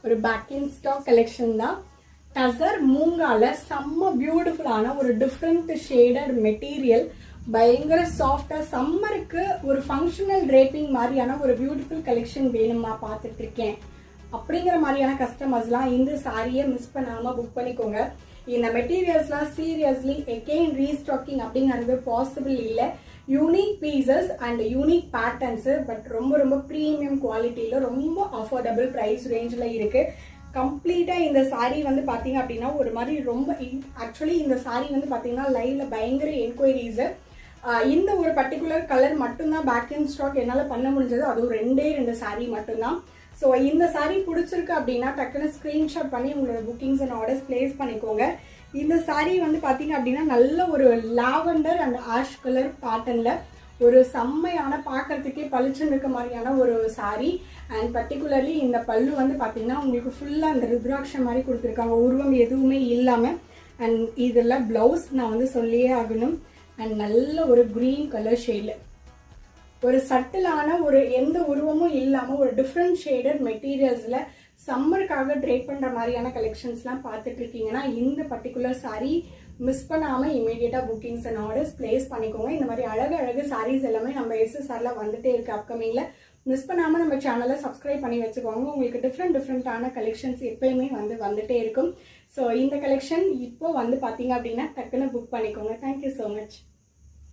ஒரு back in stock collection தான். டசர் மூங்கால செம்ம பியூட்டிஃபுல்லான ஒரு டிஃப்ரெண்ட் ஷேடட் மெட்டீரியல், பயங்கர சாஃப்டா சம்மருக்கு ஒரு ஃபங்க்ஷனல் ட்ரேப்பிங் மாதிரியான ஒரு பியூட்டிஃபுல் கலெக்ஷன் வேணுமா பார்த்துட்டு இருக்கேன் அப்படிங்கிற மாதிரியான கஸ்டமர்ஸ்லாம் இந்த சாரியை மிஸ் பண்ணாம புக் பண்ணிக்கோங்க. இந்த மெட்டீரியல்ஸ்லாம் சீரியஸ்லி எகெயின் ரீஸ்டாக்கிங் அப்படிங்கிறது பாசிபிள் இல்லை. Unique pieces and unique patterns, but ரொம்ப ரொம்ப ப்ரீமியம் குவாலிட்டியில் ரொம்ப அஃபோர்டபுள் ப்ரைஸ் ரேஞ்சில் இருக்குது. கம்ப்ளீட்டாக இந்த சாரீ வந்து பார்த்தீங்க அப்படின்னா ஒரு மாதிரி ரொம்ப ஆக்சுவலி இந்த சாரீ வந்து பார்த்தீங்கன்னா லைவ்ல பயங்கர என்கொயரிஸு. இந்த ஒரு பர்டிகுலர் கலர் மட்டும்தான் பேக் இன் ஸ்டாக் என்னால் பண்ண முடிஞ்சது, அதுவும் ரெண்டு சாரீ மட்டும்தான். ஸோ இந்த சாரீ பிடிச்சிருக்கு அப்படின்னா டக்குன்னு ஸ்க்ரீன்ஷாட் பண்ணி உங்களோட புக்கிங்ஸ் அண்ட் ஆர்டர்ஸ் பிளேஸ் பண்ணிக்கோங்க. இந்த சாரீ வந்து பார்த்தீங்க அப்படின்னா நல்ல ஒரு லாவெண்டர் அண்ட் ஆஷ் கலர் பேட்டர்னில் ஒரு செம்மையான பார்க்கறதுக்கே பளிச்சுன்னு இருக்க மாதிரியான ஒரு சாரீ. அண்ட் பர்டிகுலர்லி இந்த பல்லு வந்து பார்த்தீங்கன்னா உங்களுக்கு ஃபுல்லாக அந்த ருத்ராட்சம் மாதிரி கொடுத்துருக்காங்க, உருவம் எதுவுமே இல்லாமல். அண்ட் இதில் ப்ளவுஸ் நான் வந்து சொல்லியே ஆகணும். அண்ட் நல்ல ஒரு க்ரீன் கலர் ஷேடில் ஒரு சட்டிலான ஒரு எந்த உருவமும் இல்லாமல் ஒரு டிஃப்ரெண்ட் ஷேடட் மெட்டீரியல்ஸில் சம்மருக்காக ட்ரேப் பண்ணுற மாதிரியான கலெக்ஷன்ஸ்லாம் பார்த்துட்டு இருக்கீங்கன்னா இந்த பர்டிகுலர் சாரீ மிஸ் பண்ணாமல் இமீடியட்டாக புக்கிங்ஸ் அண்ட் ஆர்டர்ஸ் பிளேஸ் பண்ணிக்கோங்க. இந்த மாதிரி அழகு சாரீஸ் எல்லாமே நம்ம SSRல வந்துட்டே இருக்கு அப்கமிங்கில். மிஸ் பண்ணாமல் நம்ம சேனலை சப்ஸ்கிரைப் பண்ணி வச்சுக்கோங்க. உங்களுக்கு டிஃப்ரெண்டான கலெக்ஷன்ஸ் எப்பயுமே வந்துட்டே இருக்கும். ஸோ இந்த கலெக்ஷன் இப்போ வந்து பார்த்தீங்க அப்படின்னா டக்குன்னு புக் பண்ணிக்கோங்க. Thank you so much.